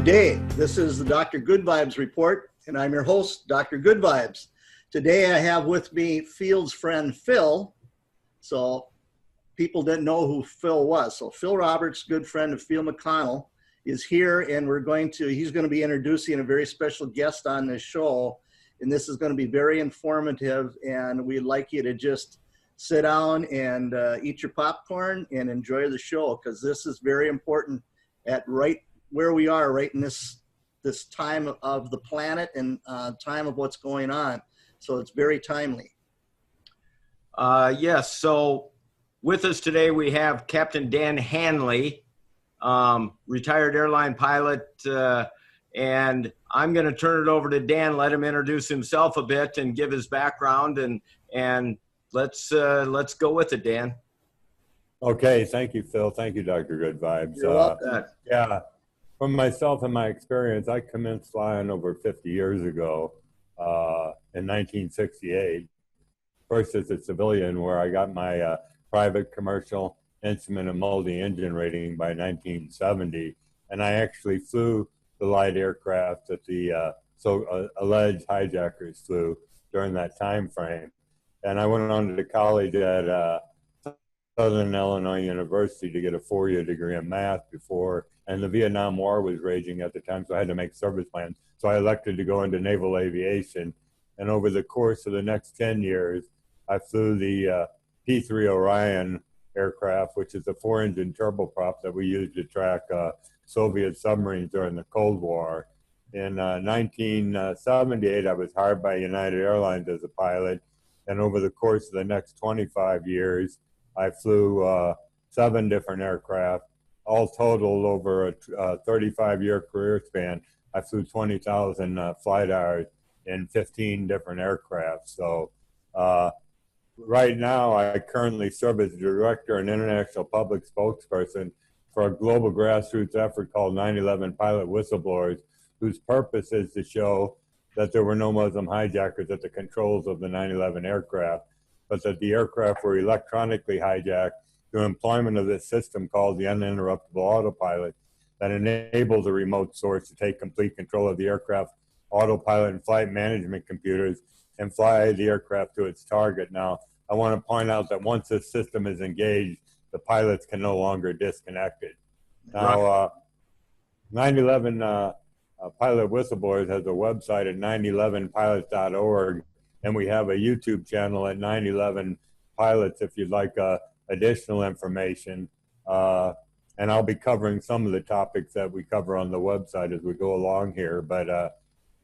Good day. This is the Dr. Good Vibes Report, and I'm your host, Dr. Good Vibes. Today I have with me Field's friend Phil. So people didn't know who Phil was. So Phil Roberts, good friend of Field McConnell, is here, and he's going to be introducing a very special guest on this show. And this is going to be very informative, and we'd like you to just sit down and eat your popcorn and enjoy the show, because this is very important at right where we are right in this time of the planet and time of what's going on. So it's very timely. Yes, so with us today we have Captain Dan Hanley, retired airline pilot, and I'm going to turn it over to Dan, let him introduce himself a bit and give his background, and let's go with it, Dan. Okay, thank you, Phil. Thank you, Dr. Good Vibes. You're welcome. Yeah, from myself and my experience, I commenced flying over 50 years ago in 1968. First as a civilian, where I got my private commercial instrument and multi-engine rating by 1970. And I actually flew the light aircraft that the alleged hijackers flew during that time frame. And I went on to college at Southern Illinois University to get a 4-year degree in math and the Vietnam War was raging at the time, so I had to make service plans. So I elected to go into naval aviation. And over the course of the next 10 years, I flew the P-3 Orion aircraft, which is a 4-engine turboprop that we used to track Soviet submarines during the Cold War. In 1978, I was hired by United Airlines as a pilot. And over the course of the next 25 years, I flew 7 different aircraft, all total over a 35-year career span. I flew 20,000 flight hours in 15 different aircraft. So right now, I currently serve as director and international public spokesperson for a global grassroots effort called 9/11 Pilot Whistleblowers, whose purpose is to show that there were no Muslim hijackers at the controls of the 9/11 aircraft, but that the aircraft were electronically hijacked through employment of this system called the uninterruptible autopilot that enables a remote source to take complete control of the aircraft, autopilot and flight management computers, and fly the aircraft to its target. Now, I want to point out that once this system is engaged, the pilots can no longer disconnect it. Now, 9/11 Pilot Whistleblowers has a website at 911pilots.org, and we have a YouTube channel at 9/11 Pilots if you'd like additional information. And I'll be covering some of the topics that we cover on the website as we go along here. But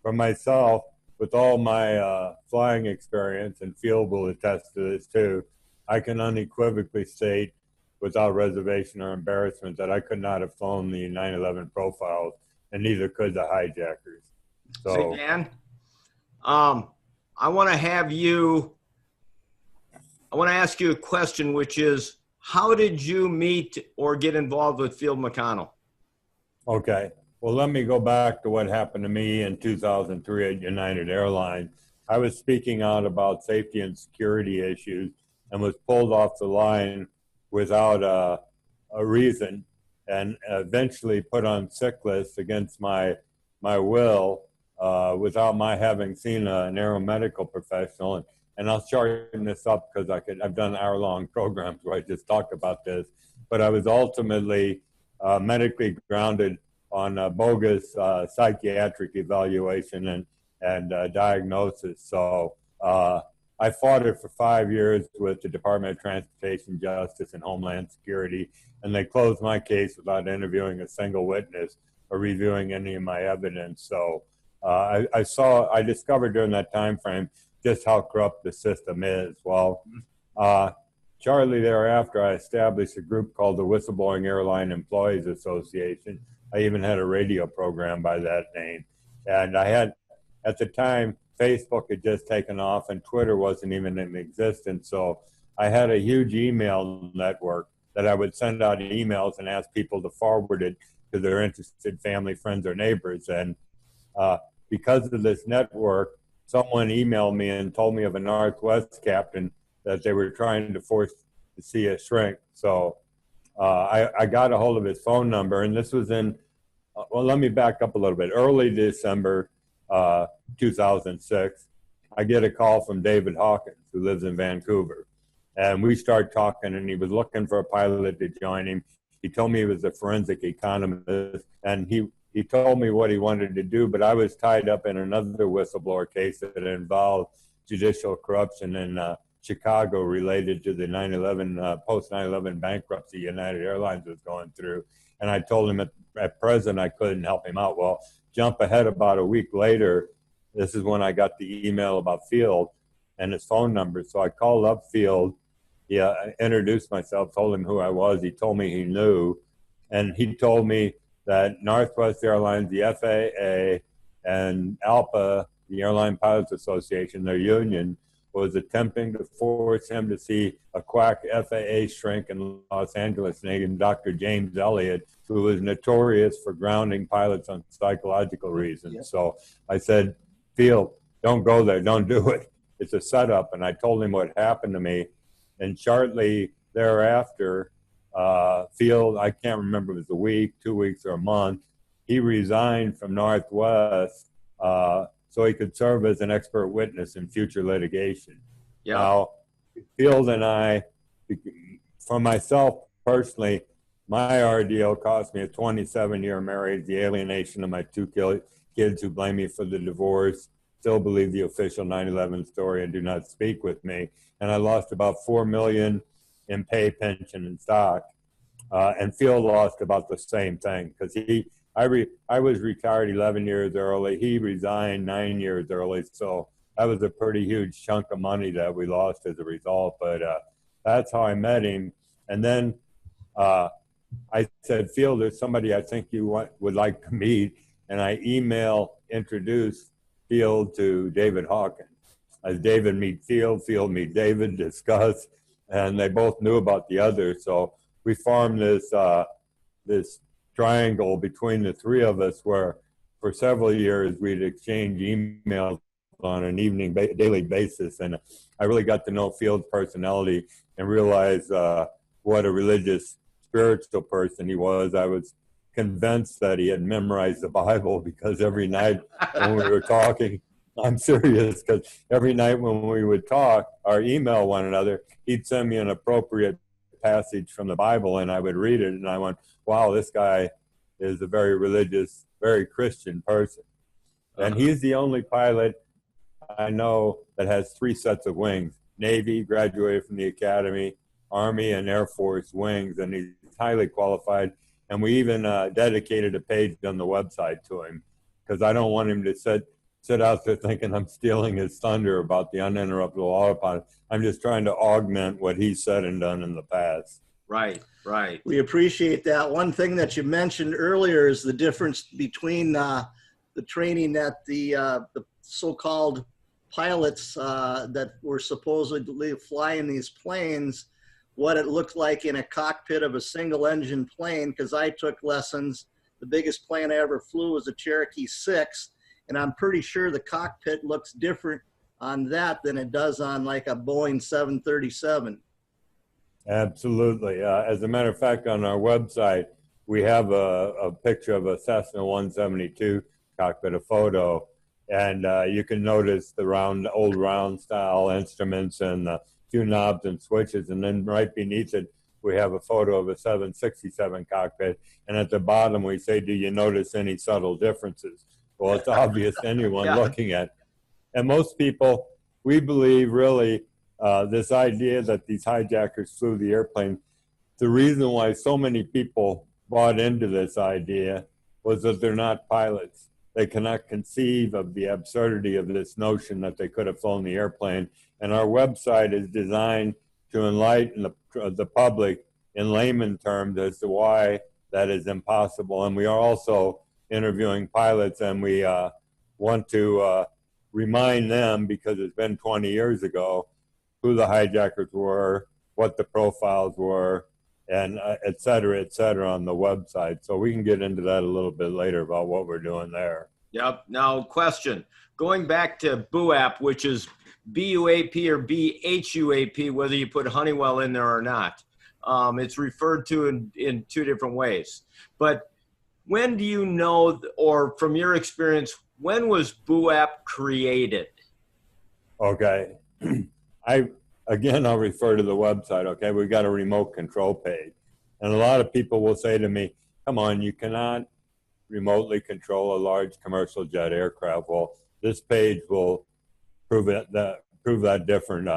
for myself, with all my flying experience, and Field will attest to this too, I can unequivocally state without reservation or embarrassment that I could not have flown the 9/11 profiles, and neither could the hijackers. So, say, Dan, I want to ask you a question, which is, how did you meet or get involved with Field McConnell? Okay. Well, let me go back to what happened to me in 2003 at United Airlines. I was speaking out about safety and security issues and was pulled off the line without a reason, and eventually put on sick lists against my will without my having seen an aeromedical professional. And I'll shorten this up because I've done hour-long programs where I just talk about this. But I was ultimately medically grounded on a bogus psychiatric evaluation and diagnosis. So I fought it for 5 years with the Department of Transportation, Justice, and Homeland Security, and they closed my case without interviewing a single witness or reviewing any of my evidence. So I discovered during that time frame just how corrupt the system is. Well, shortly thereafter, I established a group called the Whistleblowing Airline Employees Association. I even had a radio program by that name. And I had, at the time, Facebook had just taken off and Twitter wasn't even in existence. So I had a huge email network that I would send out emails and ask people to forward it to their interested family, friends, or neighbors. And because of this network, someone emailed me and told me of a Northwest captain that they were trying to force to see a shrink. So I got a hold of his phone number, and this was in well, let me back up a little bit. Early December 2006, I get a call from David Hawkins, who lives in Vancouver. And we start talking, and he was looking for a pilot to join him. He told me he was a forensic economist, and he told me what he wanted to do, but I was tied up in another whistleblower case that involved judicial corruption in Chicago related to the 9/11, post 9/11 bankruptcy United Airlines was going through. And I told him at present I couldn't help him out. Well, jump ahead about a week later, this is when I got the email about Field and his phone number. So I called up Field. Yeah, I introduced myself, told him who I was. He told me he knew. And he told me that Northwest Airlines, the FAA, and ALPA, the Airline Pilots Association, their union, was attempting to force him to see a quack FAA shrink in Los Angeles named Dr. James Elliott, who was notorious for grounding pilots on psychological reasons. Yeah. So I said, Field, don't go there, don't do it. It's a setup. And I told him what happened to me. And shortly thereafter, Field, I can't remember if it was a week, 2 weeks, or a month, he resigned from Northwest so he could serve as an expert witness in future litigation. Yeah. Now, Field and I, for myself personally, my ordeal cost me a 27-year marriage, the alienation of my two kids who blame me for the divorce, still believe the official 9/11 story and do not speak with me. And I lost about $4 million in pay, pension, and stock. And Field lost about the same thing because I was retired 11 years early. He resigned 9 years early. So that was a pretty huge chunk of money that we lost as a result. But that's how I met him. And then I said, Field, there's somebody I think you would like to meet. And I introduced Field to David Hawkins. As David meet Field, Field meet David, discuss, and they both knew about the other. So we formed this this triangle between the three of us where for several years we'd exchange emails on an daily basis. And I really got to know Field's personality and realize what a religious, spiritual person he was. I was convinced that he had memorized the Bible because every night when we were talking, I'm serious, because every night when we would talk or email one another, he'd send me an appropriate passage from the Bible and I would read it and I went, wow, this guy is a very religious, very Christian person. And he's the only pilot I know that has 3 sets of wings. Navy, graduated from the Academy, Army and Air Force wings, and he's highly qualified. And we even dedicated a page on the website to him because I don't want him to sit out there thinking I'm stealing his thunder about the uninterruptible autopilot. I'm just trying to augment what he's said and done in the past. Right, right. We appreciate that. One thing that you mentioned earlier is the difference between the training that the so-called pilots that were supposedly flying these planes, what it looked like in a cockpit of a single engine plane, because I took lessons. The biggest plane I ever flew was a Cherokee 6, and I'm pretty sure the cockpit looks different on that than it does on like a Boeing 737. Absolutely. As a matter of fact, on our website, we have a picture of a Cessna 172 cockpit, a photo, and you can notice the old round style instruments and a few knobs and switches. And then right beneath it, we have a photo of a 767 cockpit. And at the bottom, we say, do you notice any subtle differences? Well, it's obvious to anyone looking at it. And most people, we believe really this idea that these hijackers flew the airplane, the reason why so many people bought into this idea was that they're not pilots. They cannot conceive of the absurdity of this notion that they could have flown the airplane. And our website is designed to enlighten the public in layman terms as to why that is impossible. And we are also interviewing pilots, and we want to remind them, because it's been 20 years ago, who the hijackers were, what the profiles were, and et cetera, on the website. So we can get into that a little bit later about what we're doing there. Yep. Now, question. Going back to BUAP, which is BUAP or BHUAP, whether you put Honeywell in there or not. It's referred to in 2 different ways. But when do you know, or from your experience, when was BUAP created? Okay. I'll refer to the website. Okay. We've got a remote control page. And a lot of people will say to me, come on, you cannot remotely control a large commercial jet aircraft. Well, this page will prove that different.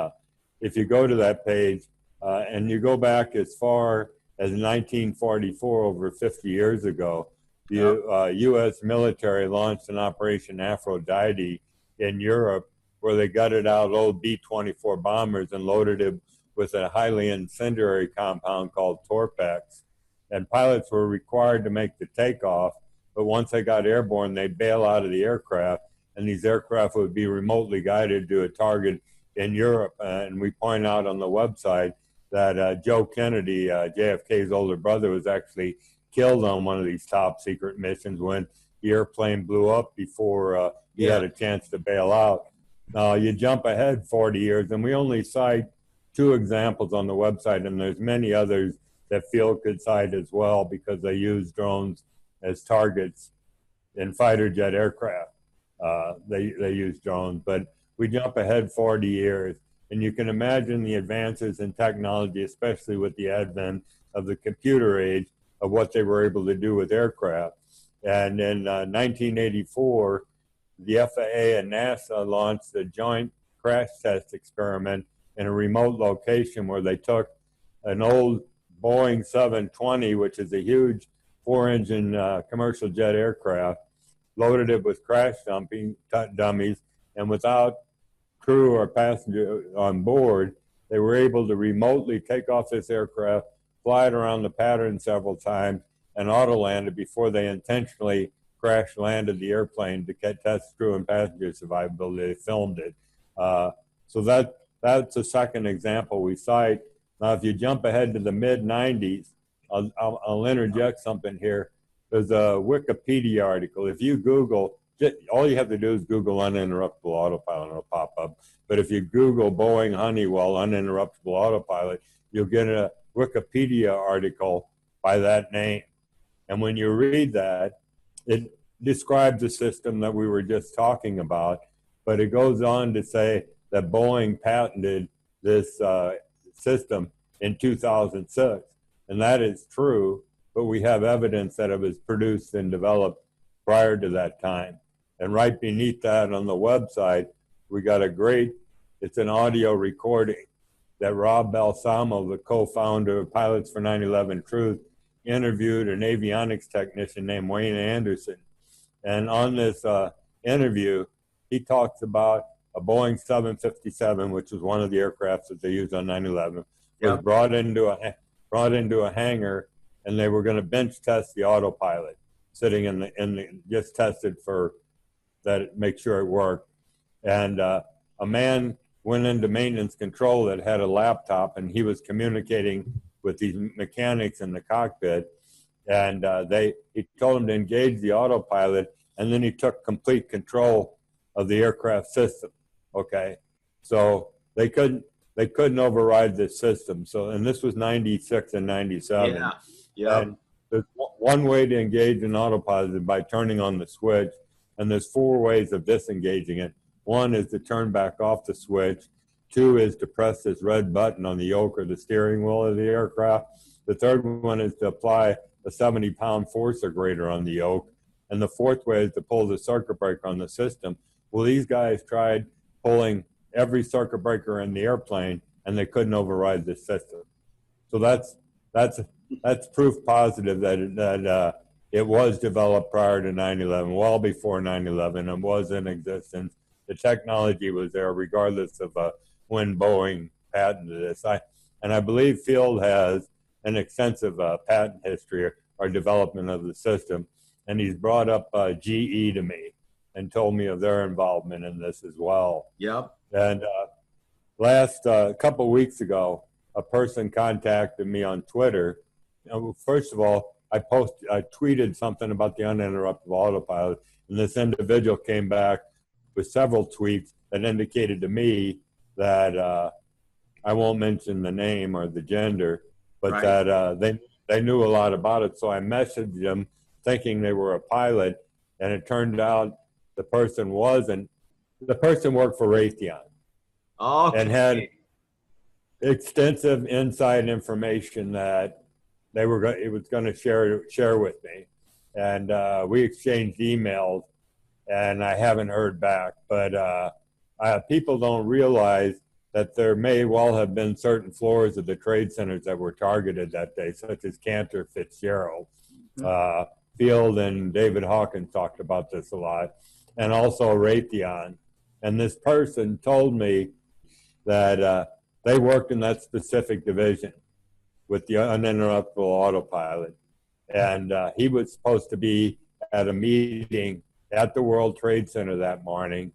If you go to that page and you go back as far as 1944, over 50 years ago, the U.S. military launched an Operation Aphrodite in Europe, where they gutted out old B-24 bombers and loaded it with a highly incendiary compound called Torpex. And pilots were required to make the takeoff, but once they got airborne, they'd bail out of the aircraft, and these aircraft would be remotely guided to a target in Europe. And we point out on the website that Joe Kennedy, JFK's older brother, was actually killed on one of these top secret missions when the airplane blew up before he had a chance to bail out. You jump ahead 40 years, and we only cite 2 examples on the website, and there's many others that Field could cite as well, because they use drones as targets in fighter jet aircraft. They use drones, but we jump ahead 40 years, and you can imagine the advances in technology, especially with the advent of the computer age, of what they were able to do with aircraft. And in 1984, the FAA and NASA launched a joint crash test experiment in a remote location, where they took an old Boeing 720, which is a huge 4-engine commercial jet aircraft, loaded it with crash dummies, and without crew or passenger on board, they were able to remotely take off this aircraft, fly it around the pattern several times, and auto-land it before they intentionally crash landed the airplane to test crew and passenger survivability. They filmed it. So that's a second example we cite. Now, if you jump ahead to the mid-90s, I'll interject something here. There's a Wikipedia article. If you Google, all you have to do is Google uninterruptible autopilot, and it'll pop up. But if you Google Boeing Honeywell uninterruptible autopilot, you'll get a Wikipedia article by that name. And when you read that, it describes the system that we were just talking about, but it goes on to say that Boeing patented this system in 2006. And that is true, but we have evidence that it was produced and developed prior to that time. And right beneath that on the website, we got it's an audio recording that Rob Balsamo, the co-founder of Pilots for 9/11 Truth, interviewed an avionics technician named Wayne Anderson. And on this interview, he talks about a Boeing 757, which was one of the aircrafts that they used on 9/11, was brought into a hangar, and they were going to bench test the autopilot, sitting in the just tested for that, make sure it worked. And a man went into maintenance control that had a laptop, and he was communicating with these mechanics in the cockpit, and he told them to engage the autopilot, and then he took complete control of the aircraft system. Okay, so they couldn't override this system. So, and this was 96 and 97. Yeah. And there's one way to engage an autopilot is by turning on the switch, and there's 4 ways of disengaging it. 1 is to turn back off the switch. 2 is to press this red button on the yoke or the steering wheel of the aircraft. The 3rd one is to apply a 70-pound force or greater on the yoke. And the 4th way is to pull the circuit breaker on the system. Well, these guys tried pulling every circuit breaker in the airplane, and they couldn't override the system. So that's proof positive that it was developed prior to 9/11, well before 9/11, and was in existence. The technology was there, regardless of when Boeing patented this. I believe Field has an extensive patent history or development of the system, and he's brought up GE to me and told me of their involvement in this as well. Yep. And last couple of weeks ago, a person contacted me on Twitter. First of all, I tweeted something about the uninterruptible autopilot, and this individual came back with several tweets that indicated to me that I won't mention the name or the gender, but that they knew a lot about it. So I messaged them thinking they were a pilot, and it turned out the person wasn't. The person worked for Raytheon and had extensive inside information that it was going to share with me, and we exchanged emails, and I haven't heard back. But people don't realize that there may well have been certain floors of the trade centers that were targeted that day, such as Cantor Fitzgerald. Field and David Hawkins talked about this a lot, and also Raytheon. And this person told me that they worked in that specific division with the uninterruptible autopilot. And he was supposed to be at a meeting at the World Trade Center that morning,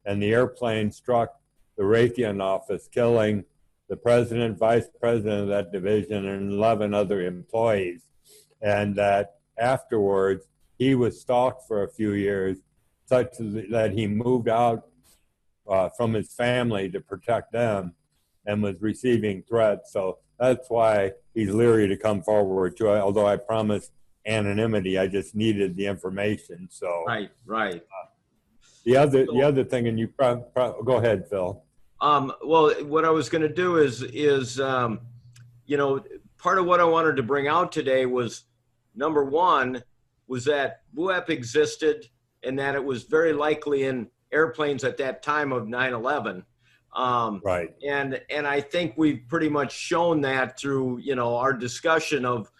and the airplane struck the Raytheon office, killing the president, vice president of that division, and 11 other employees. And that afterwards, he was stalked for a few years, such that he moved out from his family to protect them and was receiving threats. So that's why he's leery to come forward to, although I promised anonymity, I just needed the information. So right. The other thing, and you go ahead, Phil. Well, what I was going to do is part of what I wanted to bring out today was, number one, was that BUAP existed and that it was very likely in airplanes at that time of 9/11. Right. And I think we've pretty much shown that through, our discussion of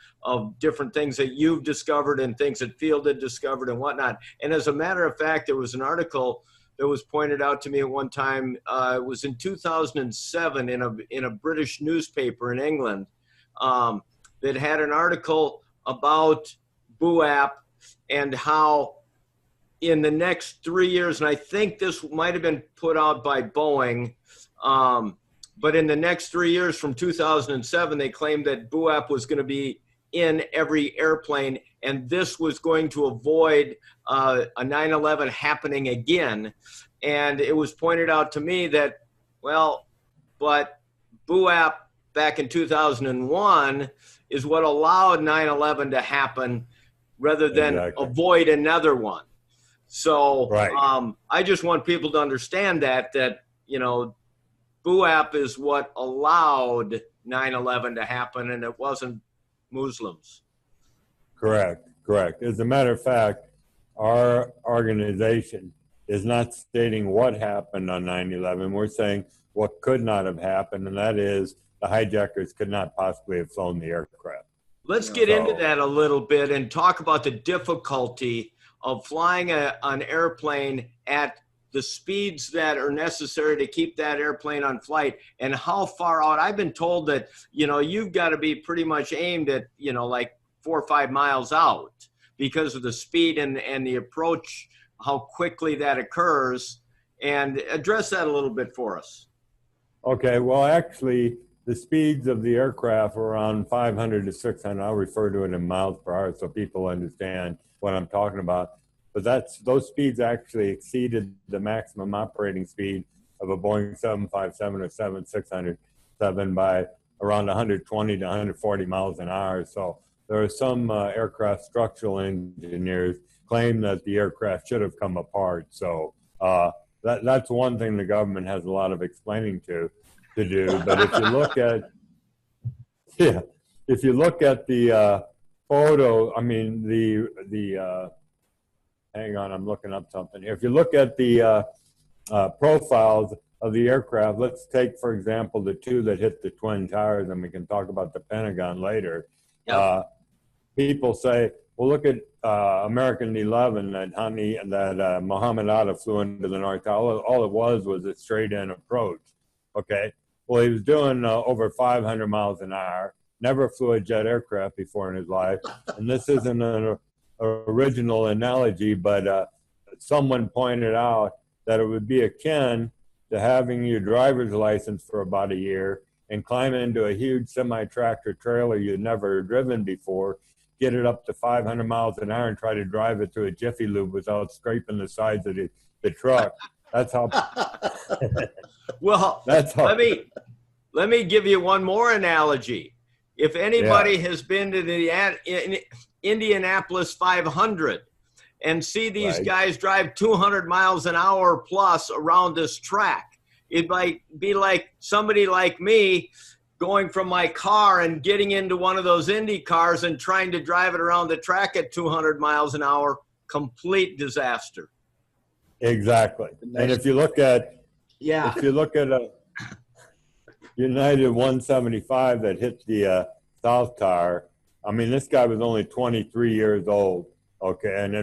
different things that you've discovered and things that Field had discovered and whatnot. And as a matter of fact, there was an article that was pointed out to me at one time. It was in 2007 in a British newspaper in England that had an article about BUAP and how in the next 3 years, and I think this might have been put out by Boeing, but in the next 3 years from 2007, they claimed that BUAP was going to be in every airplane, and this was going to avoid a 9/11 happening again. And it was pointed out to me that, but BUAP back in 2001 is what allowed 9/11 to happen rather than avoid another one. So I just want people to understand that BUAP is what allowed 9/11 to happen, and it wasn't Muslims. Correct. As a matter of fact, our organization is not stating what happened on 9/11. We're saying what could not have happened, and that is the hijackers could not possibly have flown the aircraft. Let's get into that a little bit and talk about the difficulty of flying an airplane at the speeds that are necessary to keep that airplane on flight, and how far out. I've been told that, you've got to be pretty much aimed at, like 4 or 5 miles out because of the speed and the approach, how quickly that occurs. And address that a little bit for us. Okay, well, actually, the speeds of the aircraft are around 500 to 600. I'll refer to it in miles per hour so people understand what I'm talking about. But those speeds actually exceeded the maximum operating speed of a Boeing 757 or 7607 by around 120 to 140 miles an hour. So there are some aircraft structural engineers claim that the aircraft should have come apart. So that's one thing the government has a lot of explaining to do. But if you look at the photo, I mean the hang on, I'm looking up something here. If you look at the profiles of the aircraft, let's take, for example, the two that hit the Twin Towers, and we can talk about the Pentagon later. Yep. People say, well, look at American 11 that Muhammad Atta flew into the North Tower. All it was a straight-in approach. Okay. Well, he was doing over 500 miles an hour, never flew a jet aircraft before in his life, and this isn't an original analogy, but someone pointed out that it would be akin to having your driver's license for about a year and climb into a huge semi-tractor trailer you'd never driven before, get it up to 500 miles an hour and try to drive it through a Jiffy Lube without scraping the sides of the truck. That's how. Well, that's how. Let me give you one more analogy. If anybody has been to Indianapolis 500 and see these Right. guys drive 200 miles an hour plus around this track. It might be like somebody like me going from my car and getting into one of those Indy cars and trying to drive it around the track at 200 miles an hour. Complete disaster. Exactly. Nice. And if you look at Yeah. a United 175 that hit the South Tower, I mean, this guy was only 23 years old, okay, and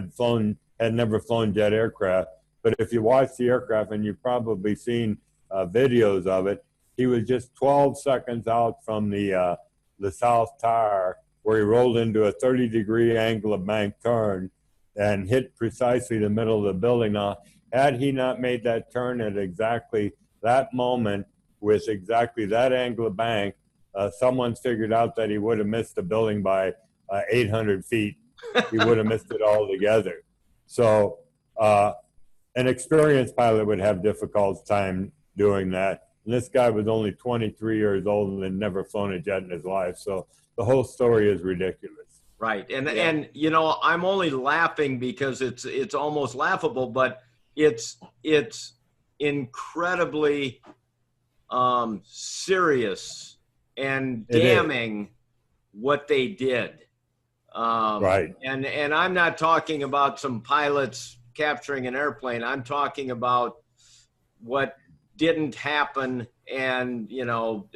had never flown jet aircraft. But if you watch the aircraft, and you've probably seen videos of it, he was just 12 seconds out from the South Tower, where he rolled into a 30-degree angle of bank turn and hit precisely the middle of the building. Now, had he not made that turn at exactly that moment with exactly that angle of bank, someone's figured out that he would have missed the building by 800 feet. He would have missed it altogether. So an experienced pilot would have difficult time doing that. And this guy was only 23 years old and had never flown a jet in his life. So the whole story is ridiculous. Right. And you know, I'm only laughing because it's almost laughable, but it's incredibly serious and damning what they did. Right. And I'm not talking about some pilots capturing an airplane. I'm talking about what didn't happen. And, you know,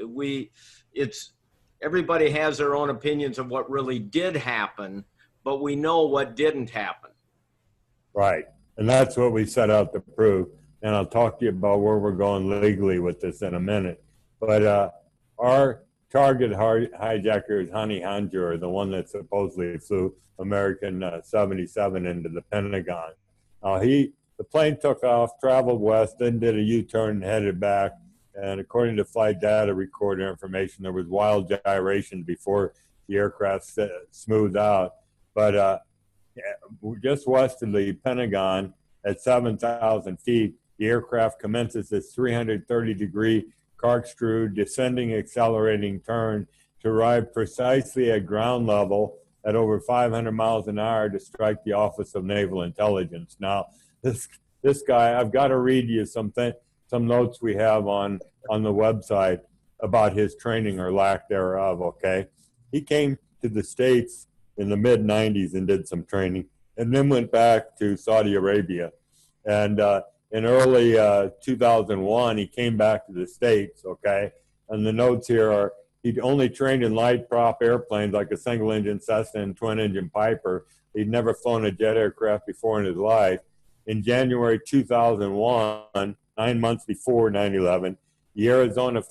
everybody has their own opinions of what really did happen, but we know what didn't happen. Right. And that's what we set out to prove. And I'll talk to you about where we're going legally with this in a minute. But our target hijacker is Hani Hanjour, the one that supposedly flew American 77 into the Pentagon. The plane took off, traveled west, then did a U-turn and headed back. And according to flight data recorder information, there was wild gyration before the aircraft smoothed out. But just west of the Pentagon at 7,000 feet, the aircraft commences its 330-degree corkscrew descending accelerating turn to arrive precisely at ground level at over 500 miles an hour to strike the Office of Naval Intelligence. Now, this guy, I've got to read you some notes we have on the website about his training or lack thereof, okay? He came to the States in the mid-90s and did some training, and then went back to Saudi Arabia. And in early 2001, he came back to the States, okay? And the notes here are, he'd only trained in light prop airplanes like a single-engine Cessna and twin-engine Piper. He'd never flown a jet aircraft before in his life. In January 2001, 9 months before 9/11, the Arizona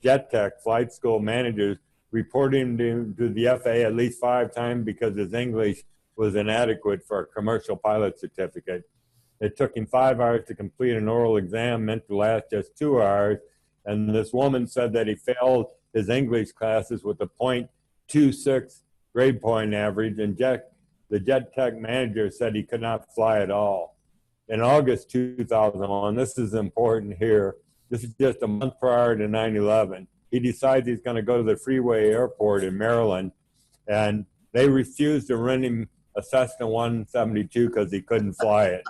Jet Tech flight school managers reported him to the FAA at least 5 times because his English was inadequate for a commercial pilot certificate. It took him 5 hours to complete an oral exam meant to last just 2 hours. And this woman said that he failed his English classes with a .26 grade point average, and the Jet Tech manager said he could not fly at all. In August 2001, this is important here, this is just a month prior to 9/11, he decides he's going to go to the Freeway Airport in Maryland, and they refused to rent him a Cessna 172 because he couldn't fly it.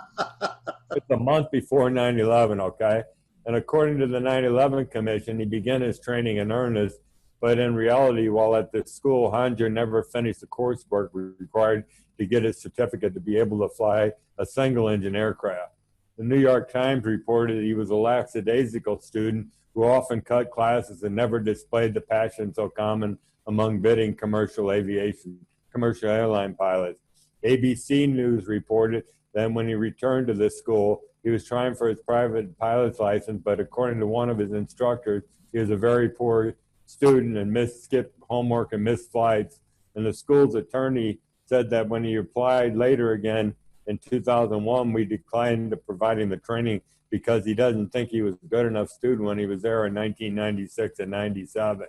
It's a month before 9/11, okay? And according to the 9/11 Commission, he began his training in earnest, but in reality, while at the school, Hanjour never finished the coursework required to get his certificate to be able to fly a single-engine aircraft. The New York Times reported he was a lackadaisical student who often cut classes and never displayed the passion so common among bidding commercial airline pilots. ABC News reported that when he returned to this school, he was trying for his private pilot's license, but according to one of his instructors, he was a very poor student and skipped homework and missed flights. And the school's attorney said that when he applied later again in 2001, we declined to provide him the training because he doesn't think he was a good enough student when he was there in 1996 and 97.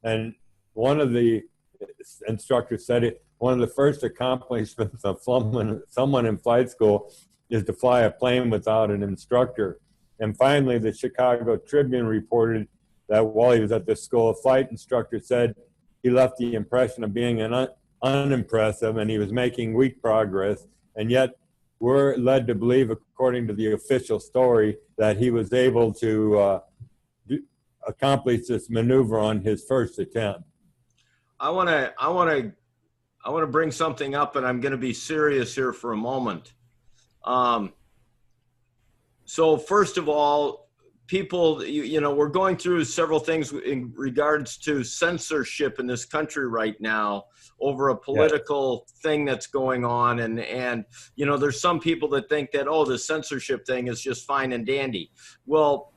And one of the instructors said one of the first accomplishments of someone in flight school is to fly a plane without an instructor. And finally, the Chicago Tribune reported that while he was at the school, a flight instructor said he left the impression of being an unimpressive, and he was making weak progress. And yet we're led to believe, according to the official story, that he was able to accomplish this maneuver on his first attempt. I want to bring something up, and I'm going to be serious here for a moment. So first of all, people, you know, we're going through several things in regards to censorship in this country right now over a political thing that's going on. And, you know, there's some people that think that, oh, the censorship thing is just fine and dandy. Well,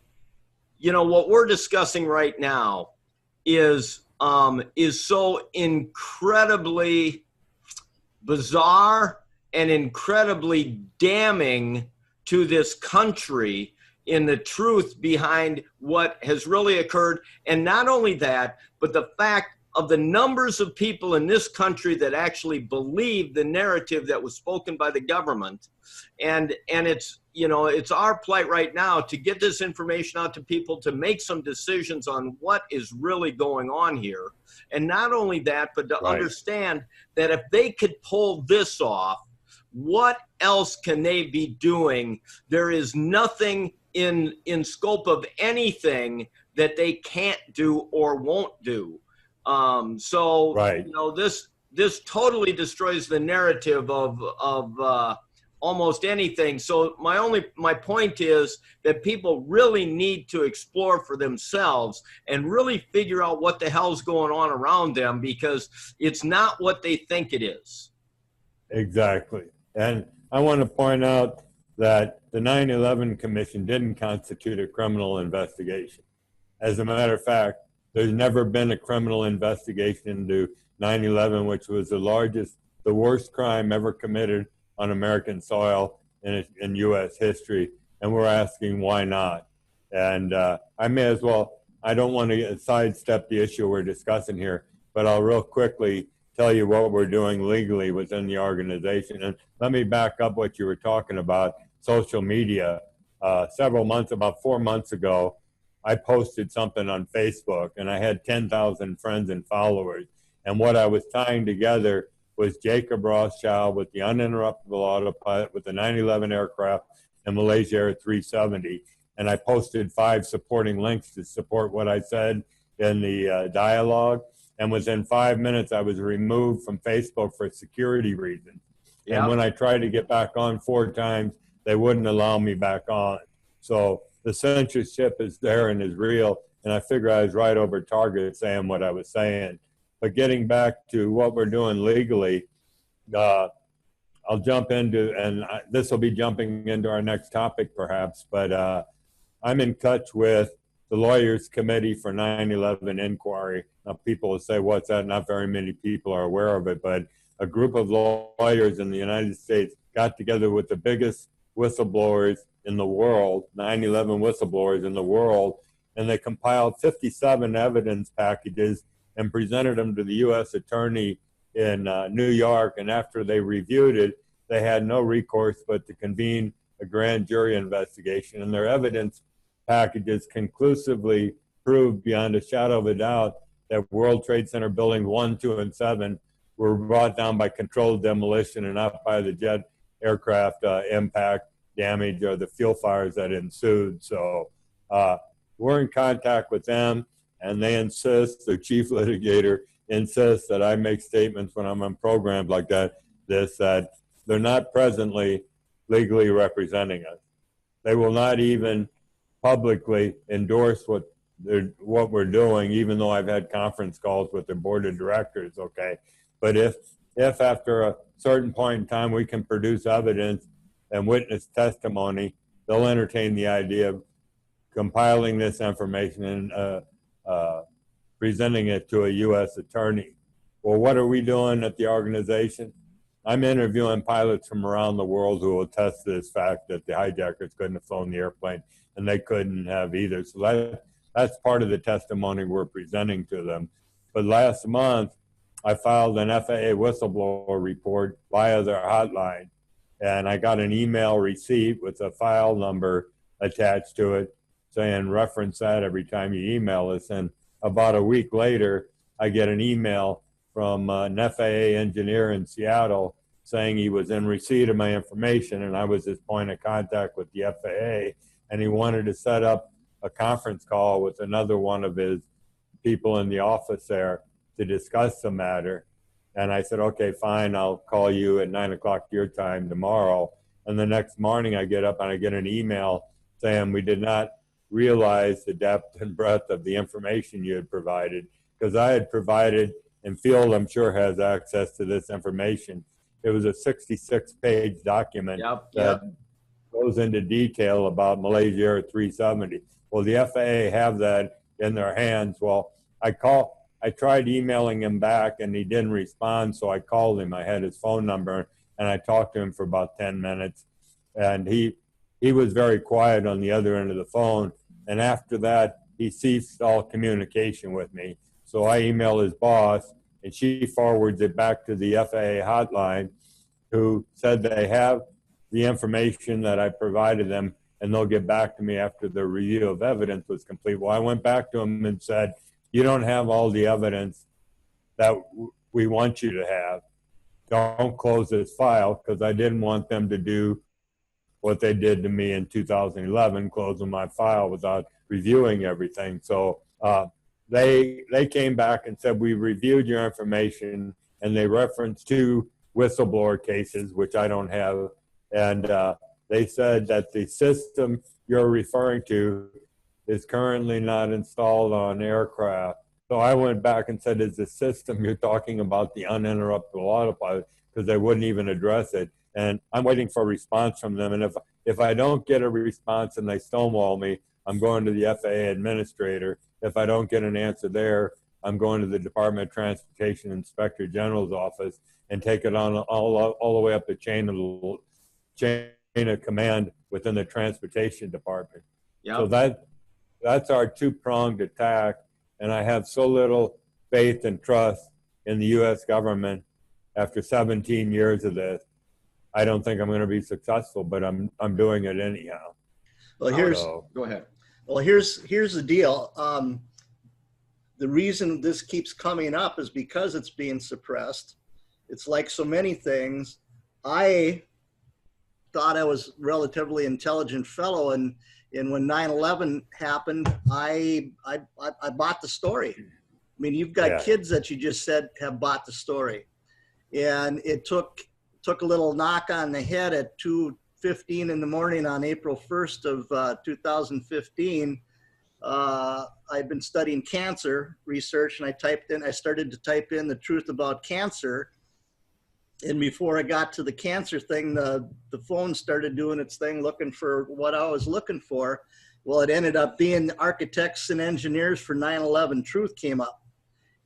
you know, what we're discussing right now is so incredibly bizarre and incredibly damning to this country in the truth behind what has really occurred. And not only that, but the fact of the numbers of people in this country that actually believe the narrative that was spoken by the government. And it's, you know, it's our plight right now to get this information out to people, to make some decisions on what is really going on here. And not only that, but to understand that if they could pull this off, what else can they be doing? There is nothing in scope of anything that they can't do or won't do. So, you know, this totally destroys the narrative of almost anything. So my point is that people really need to explore for themselves and really figure out what the hell's going on around them, because it's not what they think it is. Exactly. And I want to point out that the 9/11 Commission didn't constitute a criminal investigation. As a matter of fact, there's never been a criminal investigation into 9/11, which was the worst crime ever committed on American soil in U.S. history. And we're asking why not. And I may as well, I don't want to sidestep the issue we're discussing here, but I'll real quickly tell you what we're doing legally within the organization. And let me back up what you were talking about, social media. About 4 months ago, I posted something on Facebook, and I had 10,000 friends and followers. And what I was tying together was Jacob Rothschild with the uninterruptible autopilot with the 9/11 aircraft and Malaysia Air 370. And I posted 5 supporting links to support what I said in the dialogue. And within 5 minutes, I was removed from Facebook for security reasons. Yeah. And when I tried to get back on 4 times, they wouldn't allow me back on. So the censorship is there and is real. And I figure I was right over target saying what I was saying. But getting back to what we're doing legally, I'll jump into, and this will be jumping into our next topic perhaps, but I'm in touch with the Lawyers Committee for 9/11 Inquiry. Now people will say, what's that? Not very many people are aware of it, but a group of lawyers in the United States got together with the biggest whistleblowers in the world, 9/11 whistleblowers in the world, and they compiled 57 evidence packages and presented them to the U.S. Attorney in New York. And after they reviewed it, they had no recourse but to convene a grand jury investigation. And their evidence packages conclusively proved beyond a shadow of a doubt that World Trade Center buildings 1, 2, and 7 were brought down by controlled demolition and not by the jet aircraft impact damage or the fuel fires that ensued. So we're in contact with them, and they insist, the chief litigator insists that I make statements when I'm on programs like that they're not presently legally representing us. They will not even publicly endorse what we're doing, even though I've had conference calls with the board of directors, okay? But if after a certain point in time we can produce evidence and witness testimony, they'll entertain the idea of compiling this information and presenting it to a U.S. attorney. Well, what are we doing at the organization? I'm interviewing pilots from around the world who will attest to this fact that the hijackers couldn't have flown the airplane, and they couldn't have either. So that's part of the testimony we're presenting to them. But last month, I filed an FAA whistleblower report via their hotline, and I got an email receipt with a file number attached to it saying reference that every time you email us. And about a week later, I get an email from an FAA engineer in Seattle saying he was in receipt of my information and I was his point of contact with the FAA, and he wanted to set up a conference call with another one of his people in the office there to discuss the matter. And I said, okay, fine, I'll call you at 9 o'clock your time tomorrow. And the next morning I get up and I get an email saying we did not realize the depth and breadth of the information you had provided, because I had provided, and Field I'm sure has access to this information. It was a 66-page document that goes into detail about Malaysia Air 370. Well, the FAA have that in their hands. Well, I tried emailing him back and he didn't respond, so I called him. I had his phone number and I talked to him for about 10 minutes, and he was very quiet on the other end of the phone. And after that, he ceased all communication with me. So I emailed his boss, and she forwards it back to the FAA hotline, who said they have the information that I provided them, and they'll get back to me after the review of evidence was complete. Well, I went back to him and said, you don't have all the evidence that we want you to have. Don't close this file, because I didn't want them to do what they did to me in 2011, closing my file without reviewing everything. So they came back and said, we reviewed your information, and they referenced 2 whistleblower cases, which I don't have. And they said that the system you're referring to is currently not installed on aircraft. So I went back and said, is the system you're talking about the uninterruptible autopilot? Because they wouldn't even address it. And I'm waiting for a response from them. And if I don't get a response and they stonewall me, I'm going to the FAA administrator. If I don't get an answer there, I'm going to the Department of Transportation Inspector General's office and take it on all the way up the chain of command within the Transportation Department. Yep. So that's our 2-pronged attack. And I have so little faith and trust in the U.S. government after 17 years of this. I don't think I'm going to be successful, but I'm doing it anyhow. Well, go ahead. Well, here's the deal. The reason this keeps coming up is because it's being suppressed. It's like so many things. I thought I was a relatively intelligent fellow, and when 9/11 happened, I bought the story. I mean, you've got kids that you just said have bought the story, and it took a little knock on the head at 2:15 in the morning on April 1st of 2015. I'd been studying cancer research, and I started to type in the truth about cancer. And before I got to the cancer thing, the phone started doing its thing, looking for what I was looking for. Well, it ended up being the architects and engineers for 9/11 truth came up.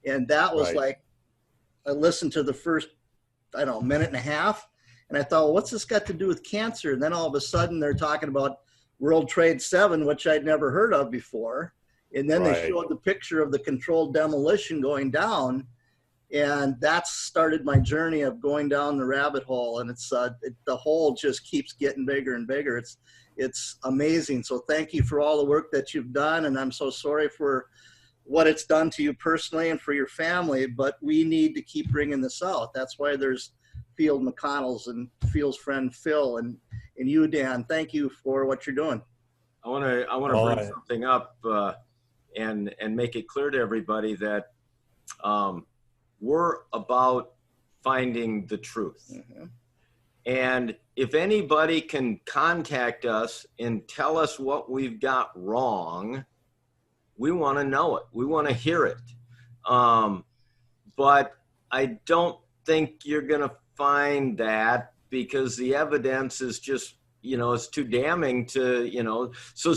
And that was like, I listened to the first, I don't know, minute and a half. And I thought, well, what's this got to do with cancer? And then all of a sudden they're talking about World Trade 7, which I'd never heard of before. And then they showed the picture of the controlled demolition going down. And that started my journey of going down the rabbit hole. And it's the hole just keeps getting bigger and bigger. It's amazing. So thank you for all the work that you've done. And I'm so sorry for what it's done to you personally and for your family, but we need to keep bringing this out. That's why there's Field McConnell's and Field's friend Phil and you, Dan. Thank you for what you're doing. I want to bring something up and make it clear to everybody that we're about finding the truth. Mm-hmm. And if anybody can contact us and tell us what we've got wrong, we want to know it. We want to hear it. But I don't think you're going to find that, because the evidence is just, it's too damning to, so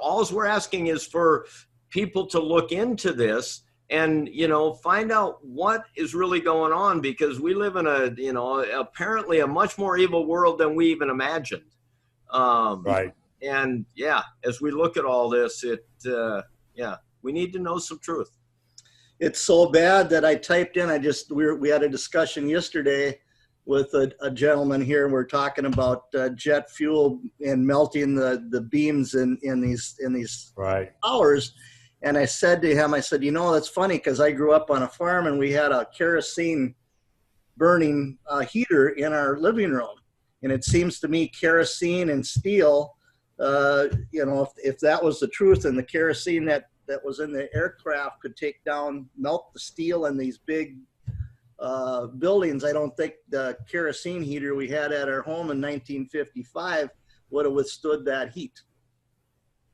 all we're asking is for people to look into this and, find out what is really going on, because we live in apparently a much more evil world than we even imagined. And as we look at all this, we need to know some truth. It's so bad that I typed in, we had a discussion yesterday with a gentleman here, and we're talking about jet fuel and melting the beams in these towers. And I said to him, I said, you know, that's funny because I grew up on a farm and we had a kerosene burning heater in our living room. And it seems to me kerosene and steel, you know, if that was the truth, and the kerosene that was in the aircraft could melt the steel in these big buildings, I don't think the kerosene heater we had at our home in 1955 would have withstood that heat.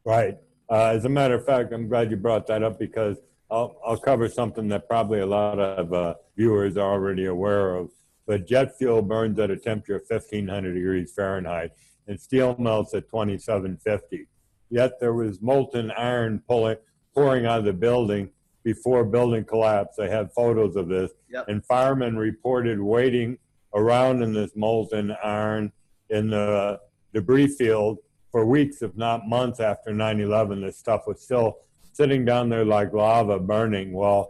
Right. As a matter of fact, I'm glad you brought that up because I'll cover something that probably a lot of viewers are already aware of. But jet fuel burns at a temperature of 1,500 degrees Fahrenheit, and steel melts at 2,750. Yet there was molten iron pouring out of the building before building collapse. I have photos of this. Yep. And firemen reported waiting around in this molten iron in the debris field for weeks, if not months after 9/11. This stuff was still sitting down there like lava burning. Well,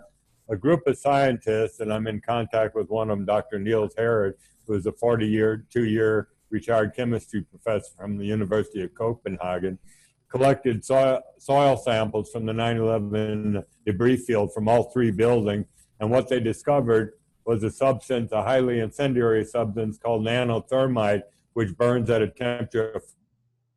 a group of scientists, and I'm in contact with one of them, Dr. Niels Herod, who is a 2-year retired chemistry professor from the University of Copenhagen, collected soil samples from the 9/11 debris field from all 3 buildings. And what they discovered was a highly incendiary substance called nanothermite, which burns at a temperature of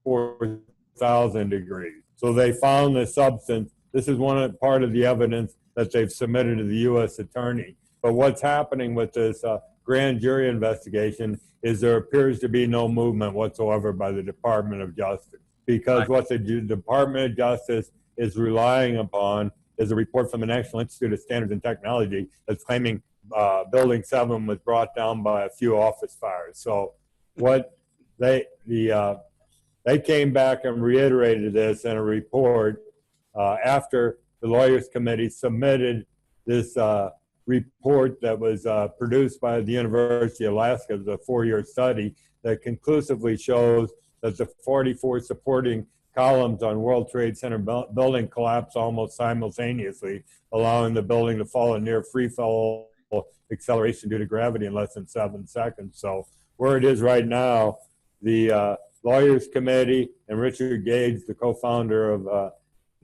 4,000 degrees. So they found this substance. This is part of the evidence that they've submitted to the U.S. attorney. But what's happening with this grand jury investigation is there appears to be no movement whatsoever by the Department of Justice. Because what the Department of Justice is relying upon is a report from the National Institute of Standards and Technology that's claiming Building 7 was brought down by a few office fires. So what they came back and reiterated this in a report after the Lawyers Committee submitted this report that was produced by the University of Alaska, the 4-year study that conclusively shows that the 44 supporting columns on World Trade Center building collapsed almost simultaneously, allowing the building to fall in near free fall acceleration due to gravity in less than 7 seconds. So where it is right now, the Lawyers Committee and Richard Gage, the co-founder of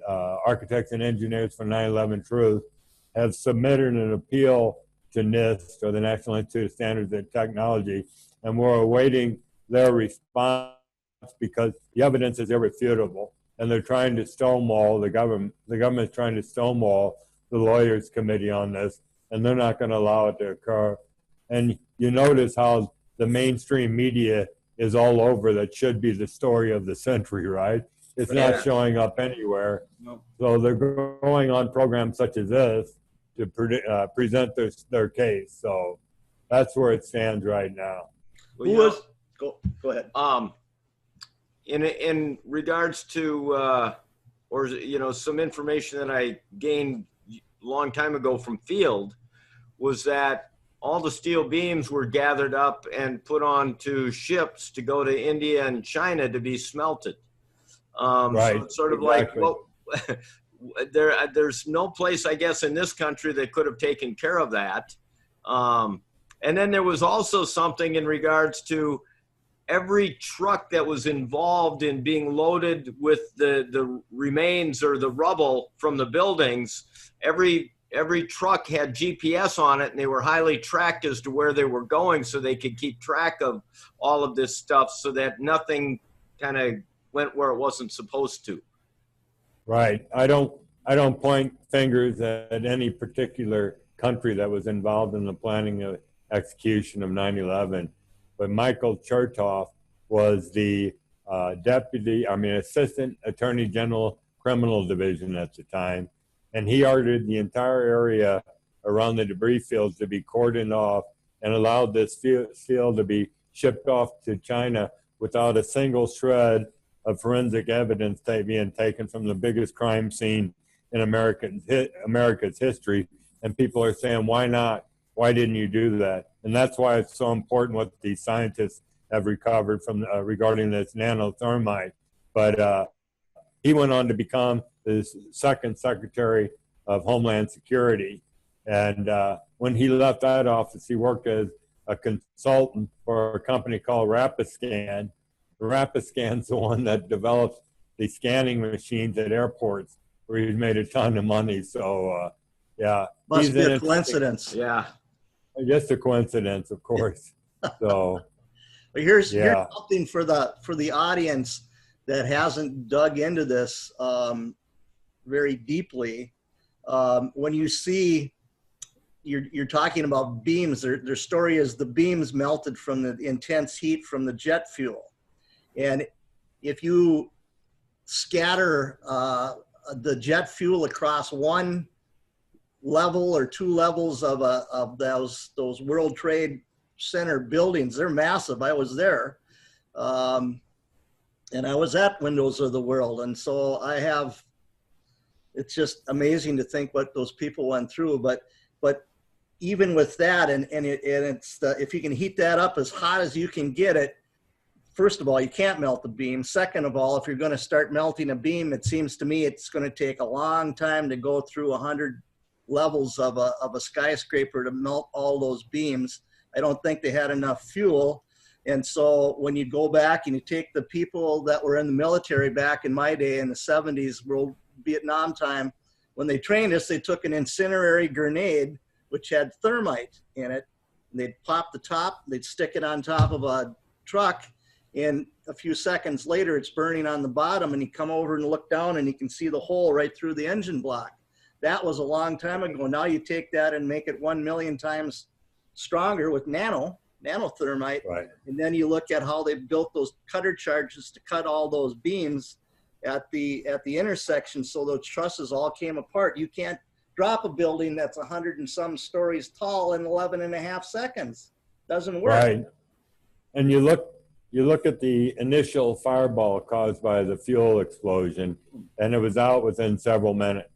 Architects and Engineers for 9/11 Truth, have submitted an appeal to NIST, or the National Institute of Standards and Technology, and we're awaiting their response because the evidence is irrefutable, and they're trying to stonewall the government. The government is trying to stonewall the Lawyers Committee on this, and they're not going to allow it to occur. And you notice how the mainstream media is all over that should be the story of the century, right? It's not showing up anywhere. Nope. So they're going on programs such as this to present their case. So that's where it stands right now. Well, go ahead. In regards to, some information that I gained a long time ago from Field was that all the steel beams were gathered up and put onto ships to go to India and China to be smelted. Right. So it's sort of exactly. like, well, there's no place, I guess, in this country that could have taken care of that. And then there was also something in regards to every truck that was involved in being loaded with the remains or the rubble from the buildings, every truck had GPS on it, and they were highly tracked as to where they were going so they could keep track of all of this stuff so that nothing kind of went where it wasn't supposed to. Right. I don't point fingers at any particular country that was involved in the planning of execution of 9/11, but Michael Chertoff was the Assistant Attorney General Criminal Division at the time, and he ordered the entire area around the debris fields to be cordoned off and allowed this field to be shipped off to China without a single shred of forensic evidence being taken from the biggest crime scene in America's history. And people are saying, why not? Why didn't you do that? And that's why it's so important what these scientists have recovered from regarding this nanothermite. But he went on to become the second Secretary of Homeland Security. And when he left that office, he worked as a consultant for a company called Rapiscan. Rapiscan's the one that develops the scanning machines at airports, where he's made a ton of money. So, yeah. Must be a coincidence. Yeah. Just a coincidence, of course. So, but here's something for the audience that hasn't dug into this very deeply. When you see, you're talking about beams, their story is the beams melted from the intense heat from the jet fuel. And if you scatter the jet fuel across one level or two levels of those World Trade Center buildings, they're massive. I was there. And I was at Windows of the World. And so it's just amazing to think what those people went through. But even with that, if you can heat that up as hot as you can get it, first of all, you can't melt the beam. Second of all, if you're going to start melting a beam, it seems to me it's going to take a long time to go through 100 levels of a skyscraper to melt all those beams. I don't think they had enough fuel. And so when you go back and you take the people that were in the military back in my day in the 70s, Vietnam time, when they trained us, they took an incendiary grenade, which had thermite in it. And they'd pop the top, they'd stick it on top of a truck, and a few seconds later, it's burning on the bottom, and you come over and look down and you can see the hole right through the engine block. That was a long time ago. Now you take that and make it 1 million times stronger with nanothermite. Right. And then you look at how they built those cutter charges to cut all those beams at the intersection, so those trusses all came apart. You can't drop a building that's 100 and some stories tall in 11.5 seconds. Doesn't work. Right. And you look at the initial fireball caused by the fuel explosion, and it was out within several minutes.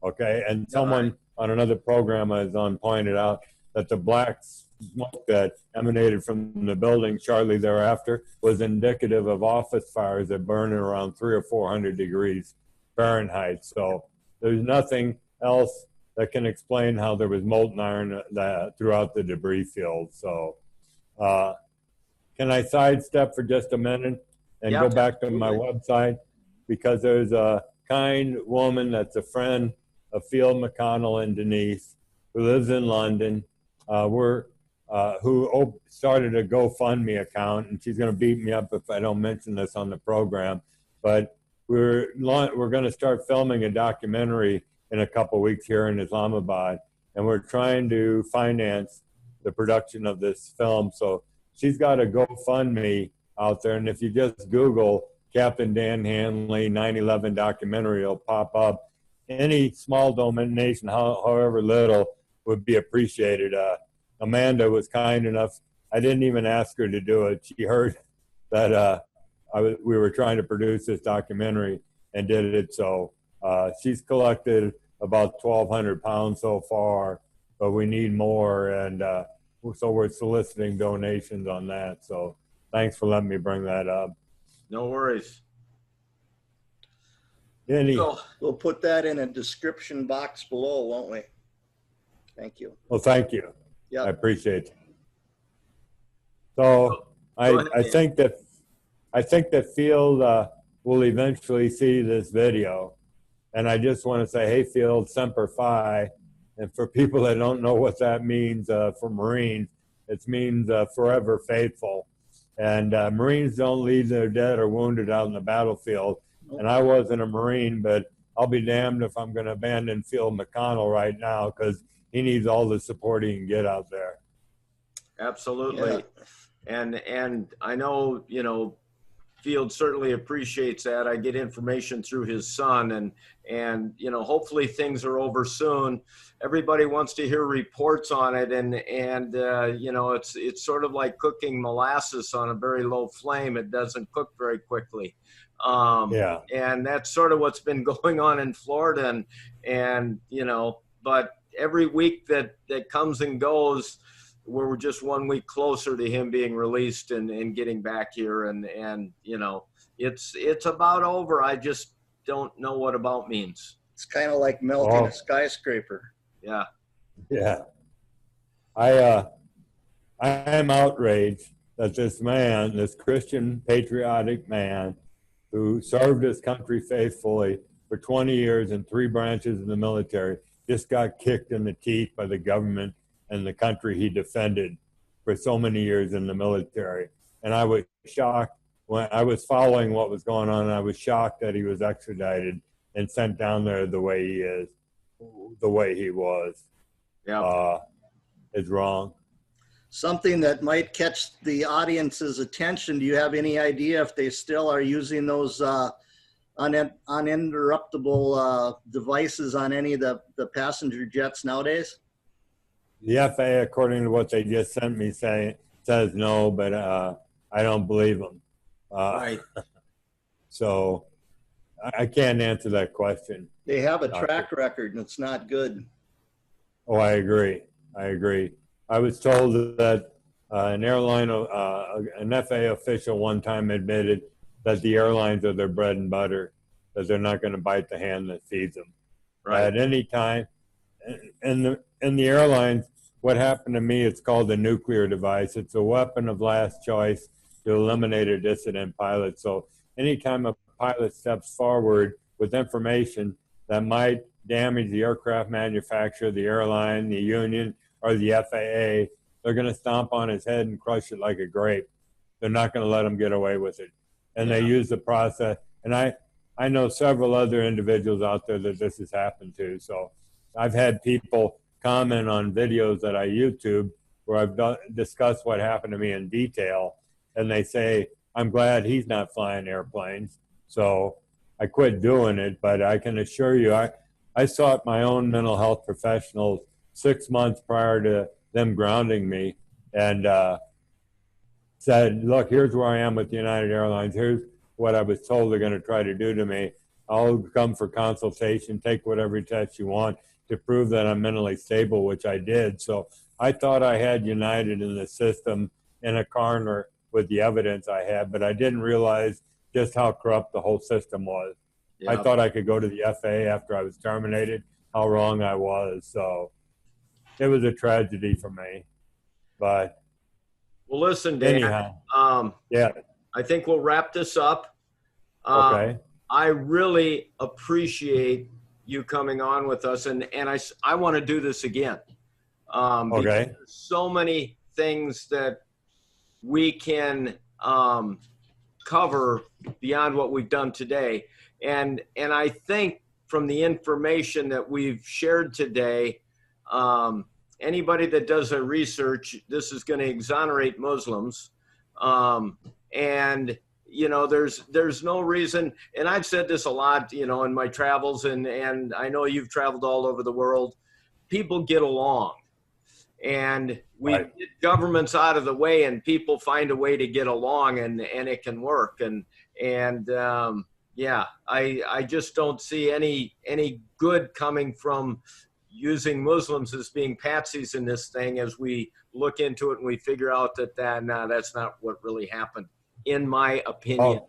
Okay. And someone on another program I was on pointed out that the black smoke that emanated from the building shortly thereafter was indicative of office fires that burn at around 300 or 400 degrees Fahrenheit. So there's nothing else that can explain how there was molten iron throughout the debris field. So can I sidestep for just a minute and go back to my website? Because there's a kind woman that's a friend of Field McConnell and Denise, who lives in London, who started a GoFundMe account, and she's going to beat me up if I don't mention this on the program. But we're going to start filming a documentary in a couple of weeks here in Islamabad, and we're trying to finance the production of this film. So she's got a GoFundMe out there, and if you just Google Captain Dan Hanley 9/11 documentary, it'll pop up. Any small donation, however little, would be appreciated. Amanda was kind enough. I didn't even ask her to do it. She heard that we were trying to produce this documentary and did it. So she's collected about 1,200 pounds so far, but we need more. And so we're soliciting donations on that. So thanks for letting me bring that up. No worries. We'll put that in a description box below, won't we? Thank you. Well, thank you. Yeah, I appreciate it. So I think that Field will eventually see this video, and I just want to say, hey, Field, Semper Fi. And for people that don't know what that means for Marines, it means forever faithful. And Marines don't leave their dead or wounded out in the battlefield. And I wasn't a Marine, but I'll be damned if I'm going to abandon Field McConnell right now, because he needs all the support he can get out there. Absolutely. Yeah. And I know, Field certainly appreciates that. I get information through his son, and hopefully things are over soon. Everybody wants to hear reports on it, and it's sort of like cooking molasses on a very low flame. It doesn't cook very quickly. And that's sort of what's been going on in Florida, but every week that comes and goes, we're just 1 week closer to him being released and getting back here. And it's about over. I just don't know what about means. It's kind of like melting a skyscraper. Yeah. Yeah. I am outraged that this man, this Christian patriotic man who served his country faithfully, for 20 years in 3 branches of the military, just got kicked in the teeth by the government and the country he defended for so many years in the military. And I was shocked when I was following what was going on, and I was shocked that he was extradited and sent down there the way he is, the way he was. Yeah. Is wrong. Something that might catch the audience's attention. Do you have any idea if they still are using those uninterruptible devices on any of the passenger jets nowadays? The FAA, according to what they just sent me, says no, but I don't believe them. Right. So I can't answer that question. They have a track record, and it's not good. Oh, I agree. I was told that an airline, an FAA official one time admitted that the airlines are their bread and butter, that they're not going to bite the hand that feeds them. Right. At any time, in the airlines, what happened to me, it's called the nuclear device. It's a weapon of last choice to eliminate a dissident pilot. So anytime a pilot steps forward with information that might damage the aircraft manufacturer, the airline, the union, or the FAA, they're going to stomp on his head and crush it like a grape. They're not going to let him get away with it. And they use the process. And I know several other individuals out there that this has happened to. So I've had people comment on videos that I YouTube where I've discussed what happened to me in detail. And they say, I'm glad he's not flying airplanes. So I quit doing it. But I can assure you, I sought my own mental health professionals 6 months prior to them grounding me and said, look, here's where I am with United Airlines. Here's what I was told they're going to try to do to me. I'll come for consultation, take whatever test you want to prove that I'm mentally stable, which I did. So I thought I had United in the system in a corner with the evidence I had, but I didn't realize just how corrupt the whole system was. Yeah. I thought I could go to the FAA after I was terminated, how wrong I was. So it was a tragedy for me. But well, listen, Dan, anyhow, I think we'll wrap this up. Okay. I really appreciate you coming on with us, and I want to do this again. Okay. There's so many things that we can cover beyond what we've done today. And I think from the information that we've shared today, anybody that does their research, this is going to exonerate Muslims. And, you know, there's no reason, and I've said this a lot, you know, in my travels, and I know you've traveled all over the world. People get along, and we get governments out of the way, and people find a way to get along, and it can work. Yeah, I just don't see any good coming from using Muslims as being patsies in this thing as we look into it and we figure out that that's not what really happened, in my opinion.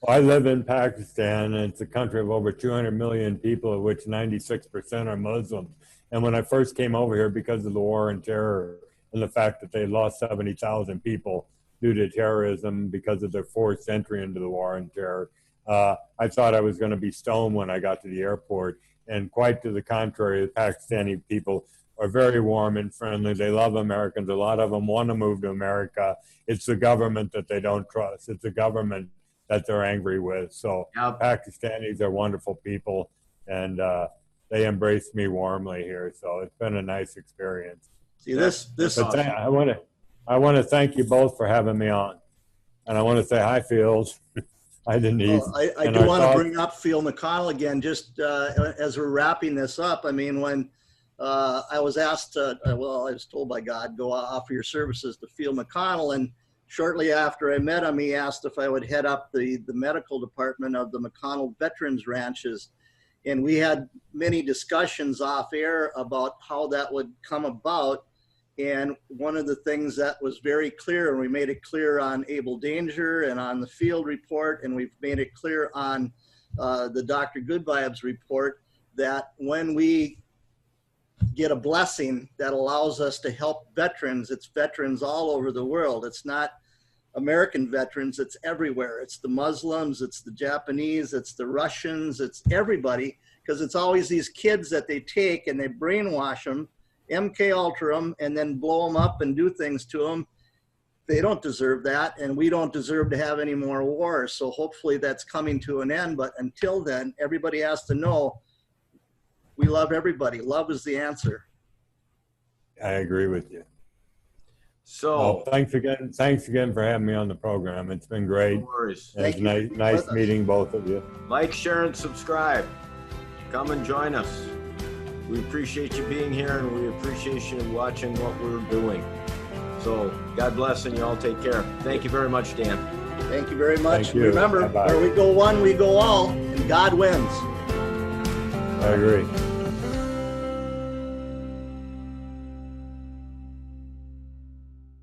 I live in Pakistan, and it's a country of over 200 million people, of which 96% are Muslims. And when I first came over here, because of the war on terror and the fact that they lost 70,000 people due to terrorism because of their forced entry into the war on terror, I thought I was going to be stoned when I got to the airport. And quite to the contrary, the Pakistani people are very warm and friendly. They love Americans. A lot of them want to move to America. It's the government that they don't trust. It's the government that they're angry with. So Pakistanis are wonderful people, and they embraced me warmly here. So it's been a nice experience. See, I want to thank you both for having me on, and I want to say hi, Fields. I do want to bring up Field McConnell again, just as we're wrapping this up. I mean, when I was asked to, I was told by God, go offer your services to Field McConnell, and shortly after I met him, he asked if I would head up the medical department of the McConnell Veterans Ranches. And we had many discussions off air about how that would come about. And one of the things that was very clear, and we made it clear on Able Danger and on the field report, and we've made it clear on the Dr. Good Vibes report, that when we get a blessing that allows us to help veterans, it's veterans all over the world. It's not American veterans, it's everywhere. It's the Muslims, it's the Japanese, it's the Russians, it's everybody, because it's always these kids that they take and they brainwash them, MK Ultra them, and then blow them up and do things to them. They don't deserve that, and we don't deserve to have any more wars. So hopefully that's coming to an end. But until then, everybody has to know we love everybody. Love is the answer. I agree with you. So well, thanks again for having me on the program. It's been great. No worries. It's nice meeting both of you. Like, share, and subscribe. Come and join us. We appreciate you being here, and we appreciate you watching what we're doing. So God bless, and you all take care. Thank you very much, Dan. Thank you very much. Thank you. Remember, Bye-bye. where we go one, we go all, and God wins. I agree.